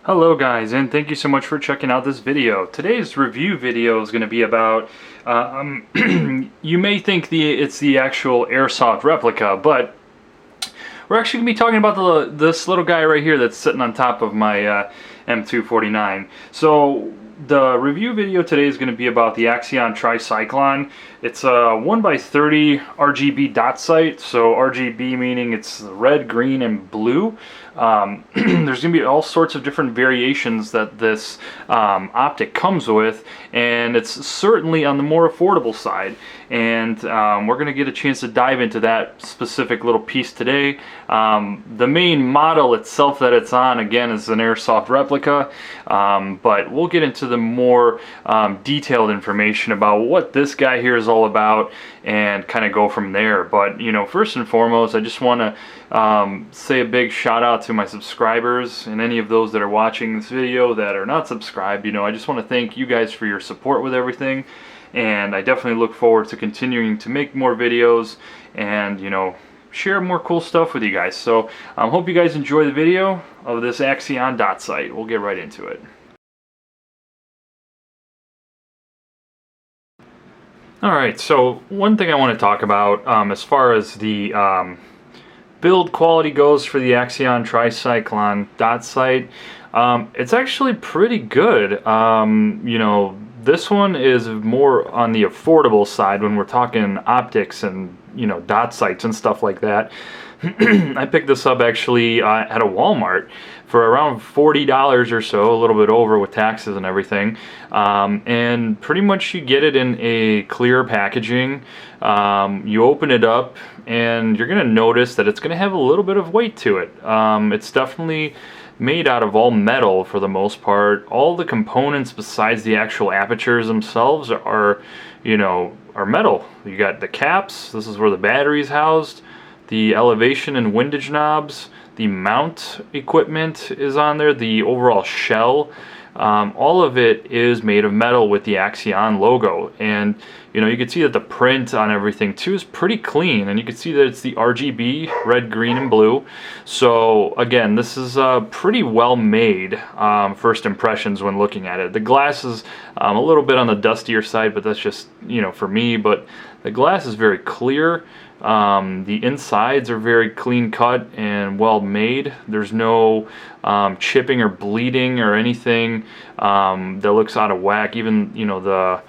Hello guys, and thank you so much for checking out this video. Today's review video is going to be about, you may think it's the actual airsoft replica, but we're actually going to be talking about this little guy right here that's sitting on top of my M249. So the review video today is going to be about the Axeon Trysyclon. It's a 1x30 RGB dot sight, so RGB meaning it's red, green, and blue. There's going to be all sorts of different variations that this optic comes with, and it's certainly on the more affordable side. And we're going to get a chance to dive into that specific little piece today. The main model itself that it's on, again, is an airsoft replica, but we'll get into the more detailed information about what this guy here is all about and kind of go from there. But you know, first and foremost, I just want to say a big shout out to my subscribers and any of those that are watching this video that are not subscribed. You know, I just want to thank you guys for your support with everything, and I definitely look forward to continuing to make more videos and, you know, share more cool stuff with you guys. So hope you guys enjoy the video of this Axeon dot sight. We'll get right into it. Alright, so one thing I want to talk about as far as the build quality goes for the Axeon Trysyclon dot sight, it's actually pretty good. You know, this one is more on the affordable side when we're talking optics and, you know, dot sights and stuff like that. I picked this up actually at a Walmart for around $40 or so, a little bit over with taxes and everything. And pretty much you get it in a clear packaging. You open it up and you're going to notice that it's going to have a little bit of weight to it. It's definitely made out of all metal for the most part. All the components besides the actual apertures themselves are, you know, are metal. You got the caps, this is where the battery is housed, the elevation and windage knobs, the mount equipment is on there, the overall shell. All of it is made of metal with the Axeon logo, and you know, you can see that the print on everything too is pretty clean, and you can see that it's the RGB, red, green, and blue. So again, this is pretty well made first impressions when looking at it. The glass is a little bit on the dustier side, but that's just, you know, for me, but the glass is very clear. The insides are very clean cut and well made. There's no chipping or bleeding or anything that looks out of whack. Even, you know, the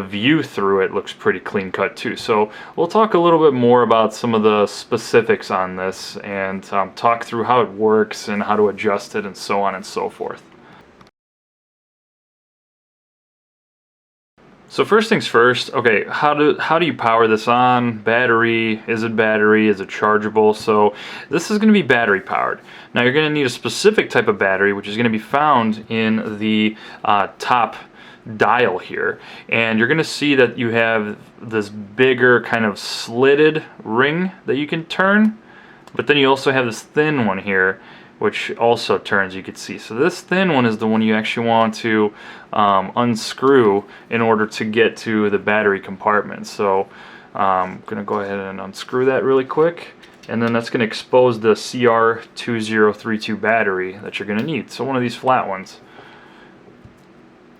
view through it looks pretty clean cut too. So we'll talk a little bit more about some of the specifics on this and talk through how it works and how to adjust it and so on and so forth. So first things first, okay, how do you power this on? Battery, is it battery, is it chargeable? So this is going to be battery powered. Now you're going to need a specific type of battery, which is going to be found in the top dial here, and you're going to see that you have this bigger kind of slitted ring that you can turn, but then you also have this thin one here which also turns, you can see. So this thin one is the one you actually want to unscrew in order to get to the battery compartment. So I'm going to go ahead and unscrew that really quick, and then that's going to expose the CR2032 battery that you're going to need. So one of these flat ones.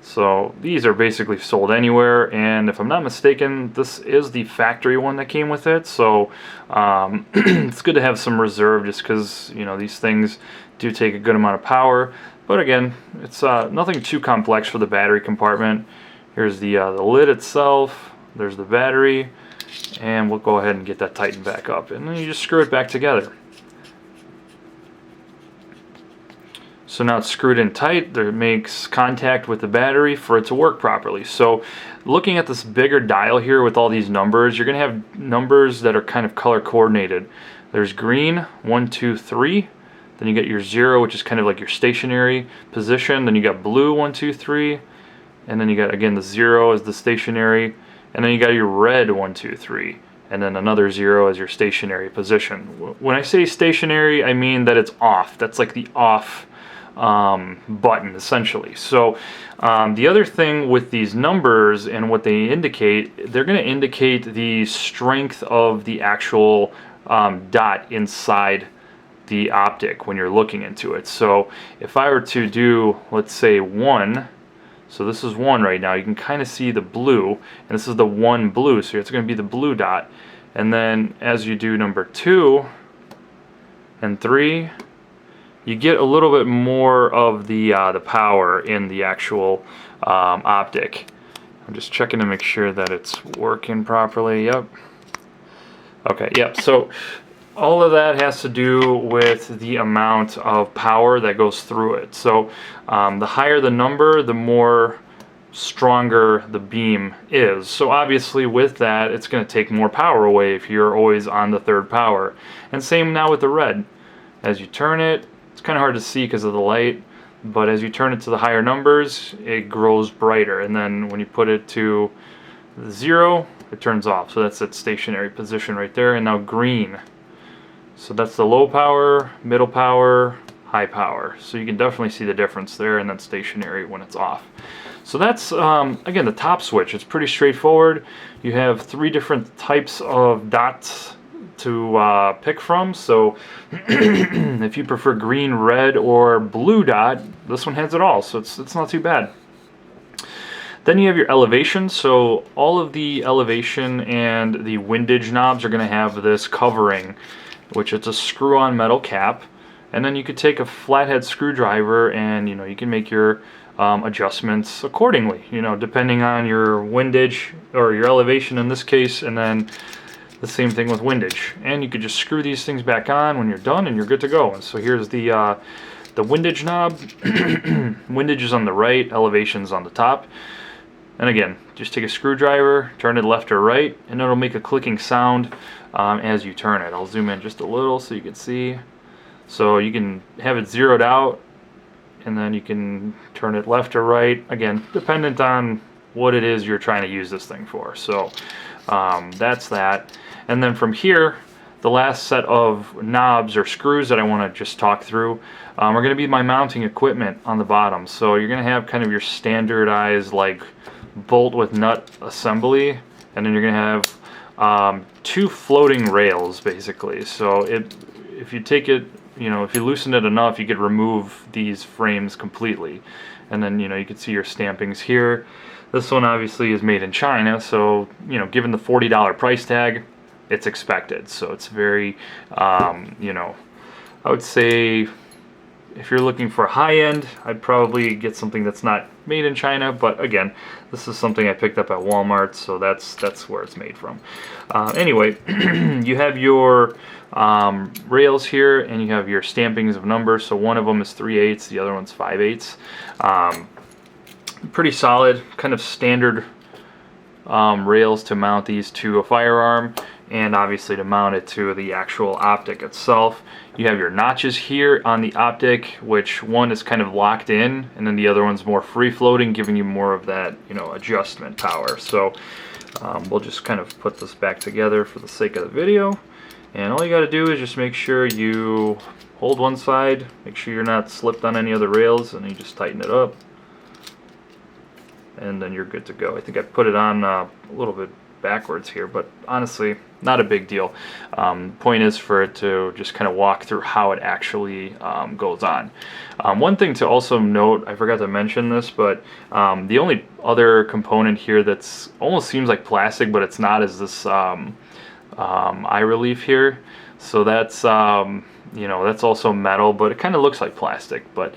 So these are basically sold anywhere, and if I'm not mistaken, this is the factory one that came with it. So it's good to have some reserve, just because, you know, these things do take a good amount of power. But again, it's nothing too complex for the battery compartment. Here's the lid itself. There's the battery, and we'll go ahead and get that tightened back up, and then you just screw it back together. So now it's screwed in tight. There, it makes contact with the battery for it to work properly. So looking at this bigger dial here with all these numbers, you're going to have numbers that are kind of color coordinated. There's green, 1, 2, 3. Then you get your 0, which is kind of like your stationary position. Then you got blue, 1, 2, 3. And then you got, again, the 0 is the stationary. And then you got your red, 1, 2, 3. And then another 0 as your stationary position. When I say stationary, I mean that it's off. That's like the off button, essentially. So the other thing with these numbers and what they indicate, they're going to indicate the strength of the actual dot inside the optic when you're looking into it. So if I were to do, let's say 1, so this is 1 right now, you can kind of see the blue, and this is the 1 blue, so it's going to be the blue dot. And then as you do number 2 and 3, you get a little bit more of the power in the actual optic. I'm just checking to make sure that it's working properly. Yep. Okay, yep. So all of that has to do with the amount of power that goes through it. So the higher the number, the more stronger the beam is. So obviously with that, it's going to take more power away if you're always on the 3rd power. And same now with the red. As you turn it, it's kind of hard to see because of the light, but as you turn it to the higher numbers, it grows brighter. And then when you put it to 0, it turns off. So that's its stationary position right there. And now green. So that's the low power, middle power, high power. So you can definitely see the difference there, and then stationary when it's off. So that's, again, the top switch. It's pretty straightforward. You have 3 different types of dots to pick from. So if you prefer green, red, or blue dot, this one has it all. So it's not too bad. Then you have your elevation. So all of the elevation and the windage knobs are going to have this covering, which is a screw-on metal cap. And then you could take a flathead screwdriver and you can make your adjustments accordingly, depending on your windage or your elevation in this case, and then the same thing with windage. And you could just screw these things back on when you're done and you're good to go. And so here's the windage knob. Windage is on the right, elevation's on the top. And again, just take a screwdriver, turn it left or right, and it'll make a clicking sound as you turn it. I'll zoom in just a little so you can see. So you can have it zeroed out, and then you can turn it left or right, again, dependent on what it is you're trying to use this thing for. So that's that. And then from here, the last set of knobs or screws that I want to just talk through are going to be my mounting equipment on the bottom. So you're going to have kind of your standardized like bolt with nut assembly, and then you're going to have 2 floating rails basically. So if you take it, if you loosen it enough, you could remove these frames completely. And then you can see your stampings here. This one obviously is made in China, so given the $40 price tag, it's expected. So it's very, I would say if you're looking for high end, I'd probably get something that's not made in China. But again, this is something I picked up at Walmart, so that's where it's made from. Anyway, you have your rails here, and you have your stampings of numbers. So one of them is 3/8, the other one's 5/8. Pretty solid, kind of standard rails to mount these to a firearm, and obviously to mount it to the actual optic itself. You have your notches here on the optic, which one is kind of locked in, and then the other one's more free floating, giving you more of that adjustment power. So we'll just kind of put this back together for the sake of the video, and all you got to do is just make sure you hold one side, make sure you're not slipped on any other rails, and you just tighten it up, and then you're good to go. I think I put it on a little bit backwards here, but honestly, not a big deal. Point is for it to just kind of walk through how it actually goes on. One thing to also note, I forgot to mention this, but the only other component here that's almost seems like plastic, but it's not, is this eye relief here. So that's that's also metal, but it kind of looks like plastic. But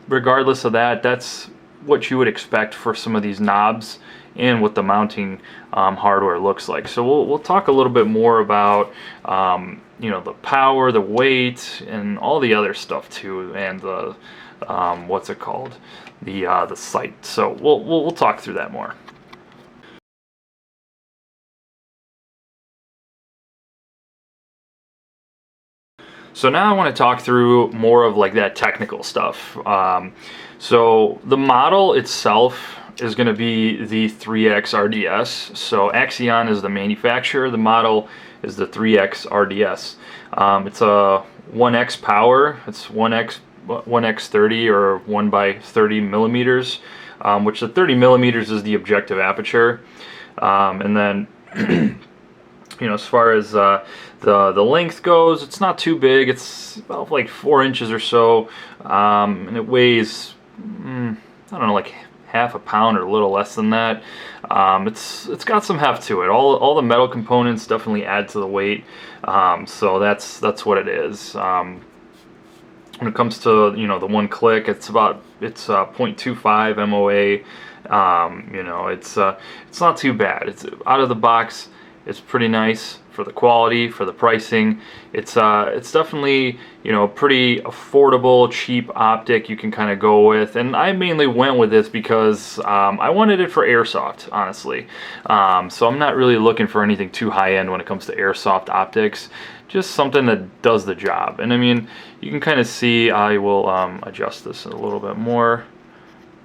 regardless of that, that's what you would expect for some of these knobs and what the mounting hardware looks like. So we'll talk a little bit more about the power, the weight, and all the other stuff too, and the what's it called, the sight. So we'll talk through that more. So now I want to talk through more of like that technical stuff. So the model itself is going to be the 3X RDS. So Axeon is the manufacturer. The model is the 3X RDS. It's a 1X power. It's 1X30 or 1 by 30 millimeters, which the 30 millimeters is the objective aperture. And then You know, as far as the length goes, it's not too big. It's about like 4 inches or so, and it weighs, I don't know, like half a pound or a little less than that. It's got some heft to it. All the metal components definitely add to the weight. So that's what it is. When it comes to, you know, the one click, it's 0.25 MOA. You know, it's not too bad. It's out of the box. It's pretty nice for the quality, for the pricing. It's definitely, you know, pretty affordable, cheap optic you can kind of go with. And I mainly went with this because I wanted it for airsoft, honestly. So I'm not really looking for anything too high end when it comes to airsoft optics. Just something that does the job. And I mean, you can kind of see, I will adjust this a little bit more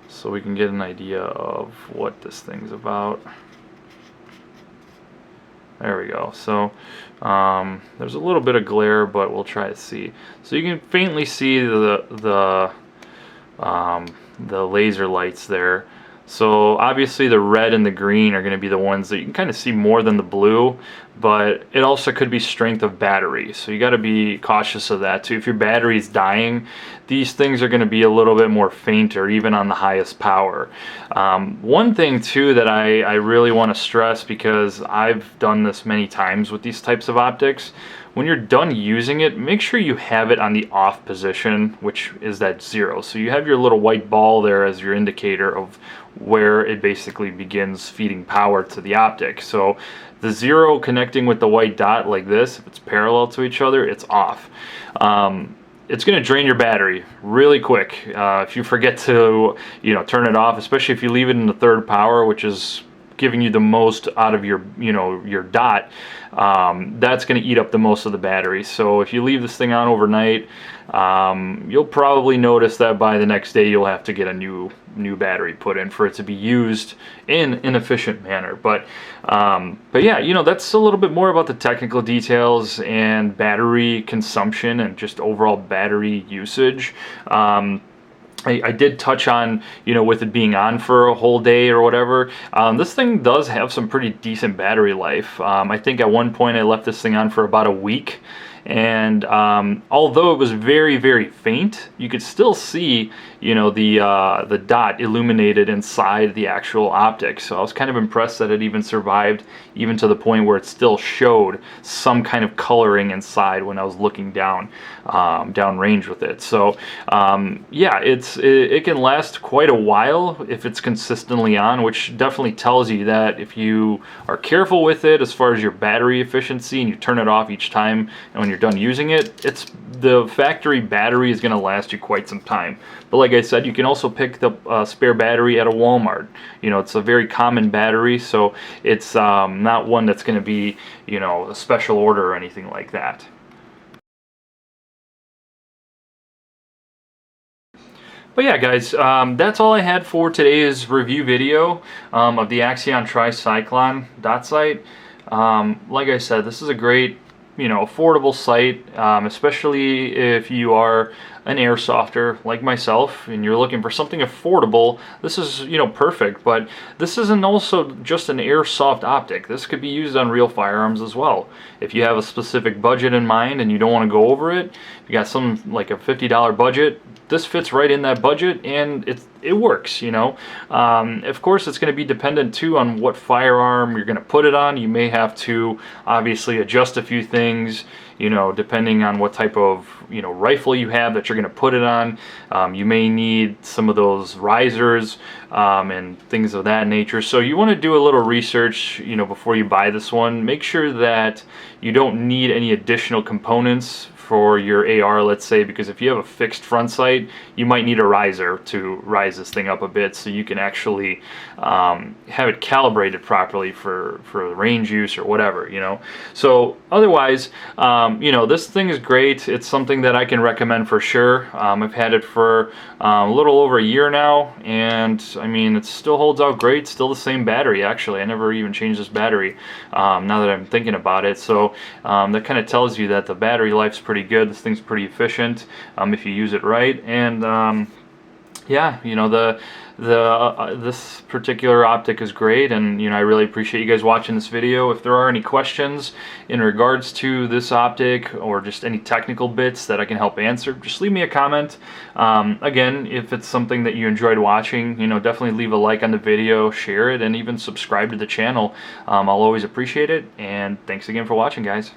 so we can get an idea of what this thing's about. There we go. So there's a little bit of glare, but we'll try to see. So you can faintly see the laser lights there. So obviously the red and the green are going to be the ones that you can kind of see more than the blue, but it also could be strength of battery. So you got to be cautious of that too. If your battery is dying, these things are going to be a little bit more faint, or even on the highest power. One thing too that I really want to stress, because I've done this many times with these types of optics, when you're done using it, make sure you have it on the off position, which is that 0. So you have your little white ball there as your indicator of where it basically begins feeding power to the optic. So the 0 connecting with the white dot like this, if it's parallel to each other, it's off. It's going to drain your battery really quick if you forget to, you know, turn it off, especially if you leave it in the third power, which is giving you the most out of your, you know, your dot. That's going to eat up the most of the battery. So if you leave this thing on overnight, you'll probably notice that by the next day you'll have to get a new battery put in for it to be used in an efficient manner. But yeah, you know, that's a little bit more about the technical details and battery consumption and just overall battery usage. I did touch on, you know, with it being on for a whole day or whatever, this thing does have some pretty decent battery life. I think at one point I left this thing on for about a week, and although it was very, very faint, you could still see, you know, the dot illuminated inside the actual optic. So I was kind of impressed that it even survived, even to the point where it still showed some kind of coloring inside when I was looking down downrange with it. So yeah, it can last quite a while if it's consistently on, which definitely tells you that if you are careful with it as far as your battery efficiency and you turn it off each time and when you're done using it, the factory battery is going to last you quite some time. But like I said, you can also pick the spare battery at a Walmart. You know, it's a very common battery, so it's not one that's going to be, you know, a special order or anything like that. But yeah, guys, that's all I had for today's review video of the Axeon Trysyclon dot sight. Like I said, this is a great, you know, affordable sight, especially if you are an airsofter like myself and you're looking for something affordable. This is, you know, perfect. But this isn't also just an airsoft optic. This could be used on real firearms as well. If you have a specific budget in mind and you don't want to go over it, you got some like a $50 budget, this fits right in that budget, and it works, you know. Of course, it's going to be dependent too on what firearm you're going to put it on. You may have to obviously adjust a few things, you know, depending on what type of, you know, rifle you have that you're going to put it on. You may need some of those risers and things of that nature. So you want to do a little research, you know, before you buy this one. Make sure that you don't need any additional components for your AR, let's say, because if you have a fixed front sight, you might need a riser to rise this thing up a bit so you can actually have it calibrated properly for range use or whatever, you know. So otherwise, you know, this thing is great. It's something that I can recommend for sure. I've had it for a little over a year now, and I mean, it still holds out great. Still the same battery, actually. I never even changed this battery now that I'm thinking about it. So that kind of tells you that the battery life's pretty good. This thing's pretty efficient if you use it right. And yeah, you know, this particular optic is great, and you know, I really appreciate you guys watching this video. If there are any questions in regards to this optic or just any technical bits that I can help answer, just leave me a comment. Again, if it's something that you enjoyed watching, you know, definitely leave a like on the video, share it, and even subscribe to the channel. I'll always appreciate it, and thanks again for watching, guys.